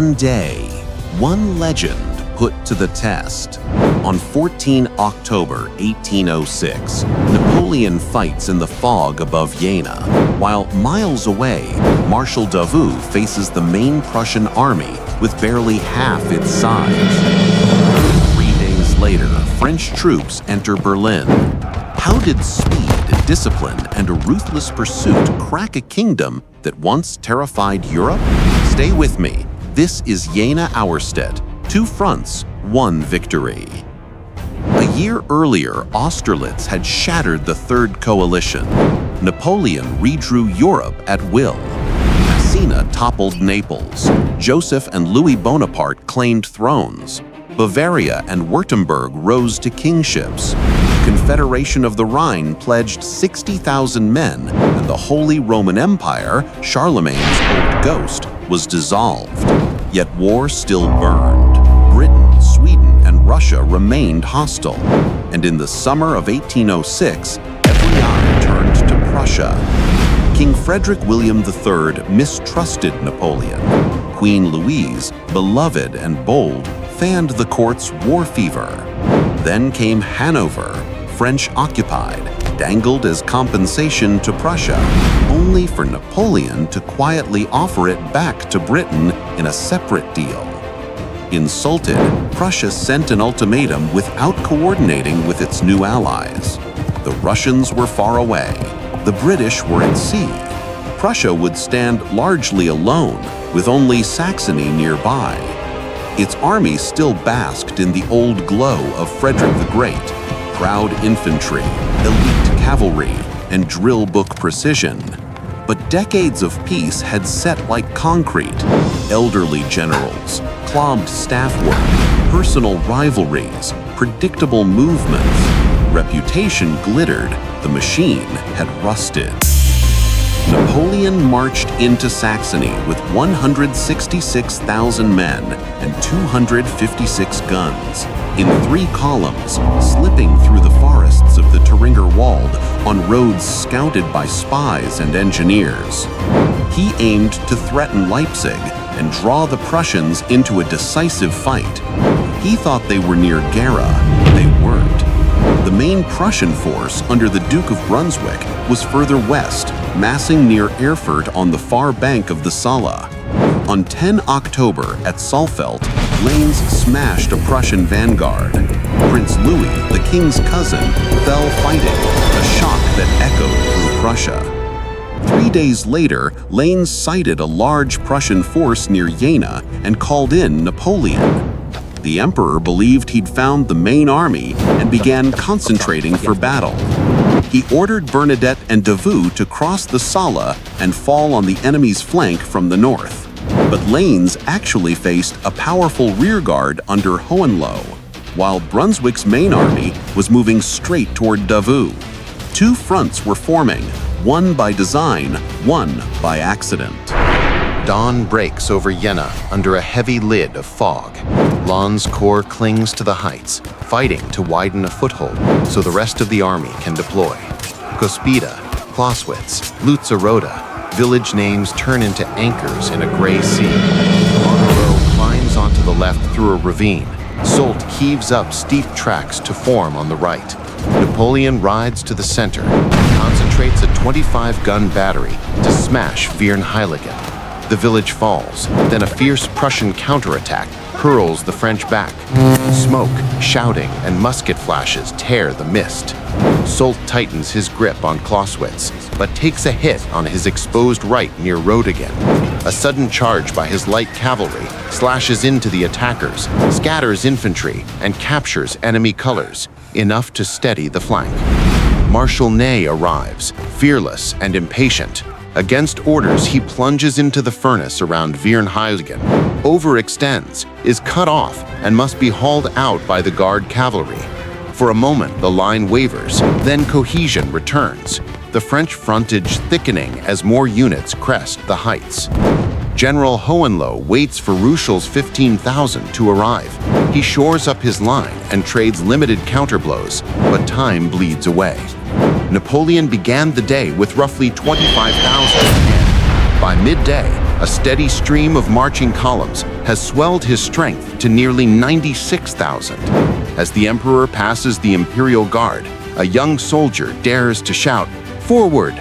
One day, one legend put to the test. On 14 October 1806, Napoleon fights in the fog above Jena, while miles away, Marshal Davout faces the main Prussian army with barely half its size. 3 days later, French troops enter Berlin. How did speed, discipline, and a ruthless pursuit crack a kingdom that once terrified Europe? Stay with me. This is Jena-Auerstädt. 2 fronts, 1 victory. A year earlier, Austerlitz had shattered the Third Coalition. Napoleon redrew Europe at will. Messina toppled Naples. Joseph and Louis Bonaparte claimed thrones. Bavaria and Württemberg rose to kingships. The Confederation of the Rhine pledged 60,000 men, and the Holy Roman Empire, Charlemagne's old ghost, was dissolved. Yet war still burned. Britain, Sweden, and Russia remained hostile. And in the summer of 1806, every eye turned to Prussia. King Frederick William III mistrusted Napoleon. Queen Louise, beloved and bold, fanned the court's war fever. Then came Hanover, French-occupied, dangled as compensation to Prussia, only for Napoleon to quietly offer it back to Britain in a separate deal. Insulted, Prussia sent an ultimatum without coordinating with its new allies. The Russians were far away. The British were at sea. Prussia would stand largely alone, with only Saxony nearby. Its army still basked in the old glow of Frederick the Great, proud infantry, elite cavalry, and drill book precision. But decades of peace had set like concrete. Elderly generals, clogged staff work, personal rivalries, predictable movements. Reputation glittered, the machine had rusted. Napoleon marched into Saxony with 166,000 men and 256 guns, in 3 columns, slipping through the forests of the Thuringia Wald on roads scouted by spies and engineers. He aimed to threaten Leipzig and draw the Prussians into a decisive fight. He thought they were near Gera. They weren't. The main Prussian force under the Duke of Brunswick was further west, massing near Erfurt on the far bank of the Saale. On 10 October at Saalfeld, Lanes smashed a Prussian vanguard. Prince Louis, the king's cousin, fell fighting, a shock that echoed through Prussia. 3 days later, Lanes sighted a large Prussian force near Jena and called in Napoleon. The emperor believed he'd found the main army and began concentrating for battle. He ordered Bernadette and Davout to cross the Saale and fall on the enemy's flank from the north. But Lanes actually faced a powerful rearguard under Hohenlohe, while Brunswick's main army was moving straight toward Davout. 2 fronts were forming, one by design, one by accident. Dawn breaks over Jena under a heavy lid of fog. Lannes' corps clings to the heights, fighting to widen a foothold so the rest of the army can deploy. Cospeda, Clausewitz, Lutzeroda, village names turn into anchors in a gray sea. Marshal climbs onto the left through a ravine. Soult heaves up steep tracks to form on the right. Napoleon rides to the center and concentrates a 25-gun battery to smash Viernheiligen. The village falls, then a fierce Prussian counterattack hurls the French back. Smoke, shouting, and musket flashes tear the mist. Soult tightens his grip on Clausewitz, but takes a hit on his exposed right near Rödigen. A sudden charge by his light cavalry slashes into the attackers, scatters infantry, and captures enemy colors, enough to steady the flank. Marshal Ney arrives, fearless and impatient. Against orders, he plunges into the furnace around Viernheiligen, overextends, is cut off, and must be hauled out by the Guard cavalry. For a moment, the line wavers, then cohesion returns, the French frontage thickening as more units crest the heights. General Hohenlohe waits for Ruchel's 15,000 to arrive. He shores up his line and trades limited counterblows, but time bleeds away. Napoleon began the day with roughly 25,000 men. By midday, a steady stream of marching columns has swelled his strength to nearly 96,000. As the emperor passes the Imperial Guard, a young soldier dares to shout, "Forward!"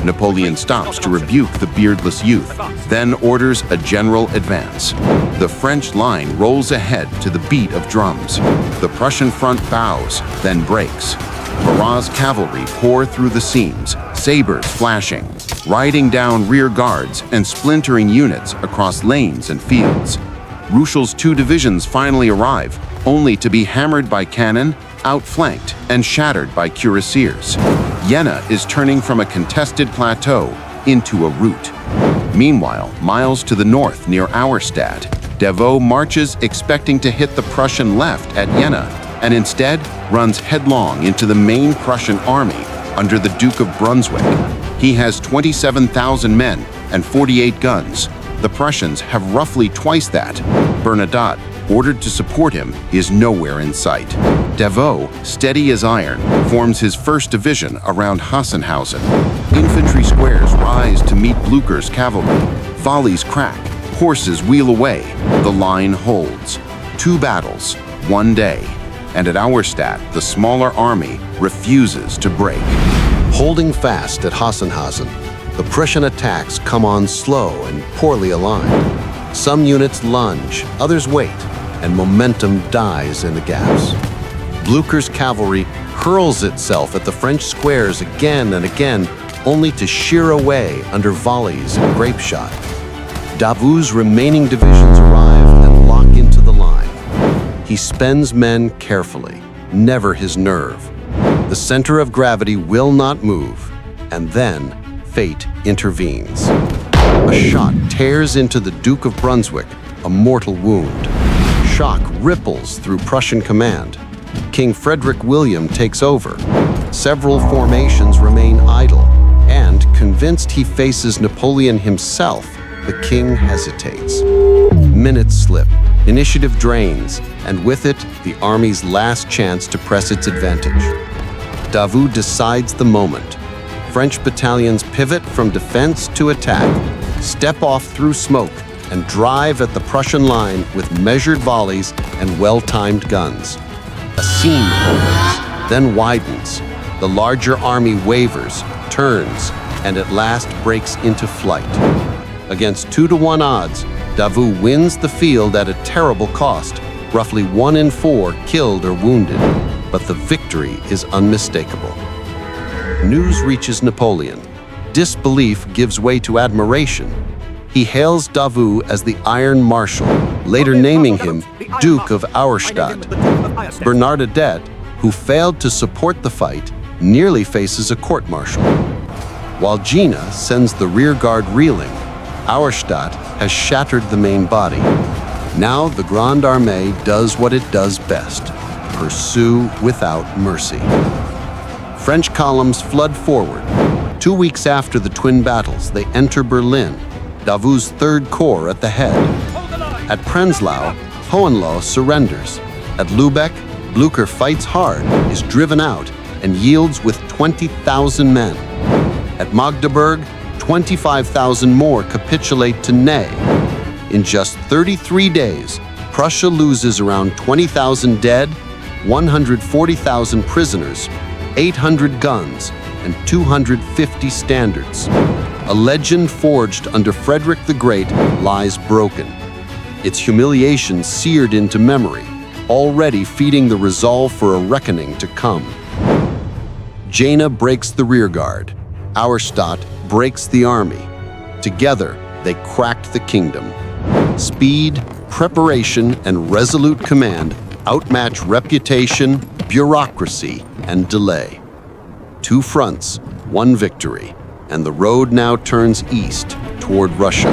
Napoleon stops to rebuke the beardless youth, then orders a general advance. The French line rolls ahead to the beat of drums. The Prussian front bows, then breaks. Marat's cavalry pour through the seams, sabers flashing, riding down rear guards and splintering units across lanes and fields. Ruchel's 2 divisions finally arrive, only to be hammered by cannon, outflanked, and shattered by cuirassiers. Jena is turning from a contested plateau into a route. Meanwhile, miles to the north near Auerstädt, Davout marches expecting to hit the Prussian left at Jena, and instead runs headlong into the main Prussian army under the Duke of Brunswick. He has 27,000 men and 48 guns. The Prussians have roughly twice that. Bernadotte, ordered to support him, is nowhere in sight. Davout, steady as iron, forms his 1st Division around Hassenhausen. Infantry squares rise to meet Blücher's cavalry. Volleys crack, horses wheel away. The line holds. 2 battles, 1 day. And at Auerstädt, the smaller army refuses to break. Holding fast at Hassenhausen, the Prussian attacks come on slow and poorly aligned. Some units lunge, others wait, and momentum dies in the gaps. Blücher's cavalry hurls itself at the French squares again and again, only to shear away under volleys and grape shot. Davout's remaining divisions arrive and lock into the line. He spends men carefully, never his nerve. The center of gravity will not move, and then fate intervenes. A shot tears into the Duke of Brunswick, a mortal wound. Shock ripples through Prussian command. King Frederick William takes over. Several formations remain idle, and convinced he faces Napoleon himself, the king hesitates. Minutes slip, initiative drains, and with it, the army's last chance to press its advantage. Davout decides the moment. French battalions pivot from defense to attack, step off through smoke, and drive at the Prussian line with measured volleys and well-timed guns. A seam opens, then widens. The larger army wavers, turns, and at last breaks into flight. Against 2-to-1 odds, Davout wins the field at a terrible cost, roughly 1 in 4 killed or wounded, but the victory is unmistakable. News reaches Napoleon. Disbelief gives way to admiration. He hails Davout as the Iron Marshal, later naming him Duke of Auerstädt. Bernadette, who failed to support the fight, nearly faces a court-martial. While Jena sends the rearguard reeling, Auerstädt has shattered the main body. Now the Grande Armée does what it does best: pursue without mercy. French columns flood forward. 2 weeks after the twin battles, they enter Berlin, Davout's 3rd Corps at the head. At Prenzlau, Hohenlohe surrenders. At Lübeck, Blücher fights hard, is driven out, and yields with 20,000 men. At Magdeburg, 25,000 more capitulate to Ney. In just 33 days, Prussia loses around 20,000 dead, 140,000 prisoners, 800 guns, and 250 standards. A legend forged under Frederick the Great lies broken, its humiliation seared into memory, already feeding the resolve for a reckoning to come. Jena breaks the rearguard. Auerstädt breaks the army. Together, they cracked the kingdom. Speed, preparation, and resolute command outmatch reputation, bureaucracy, and delay. 2 fronts, 1 victory, and the road now turns east toward Russia.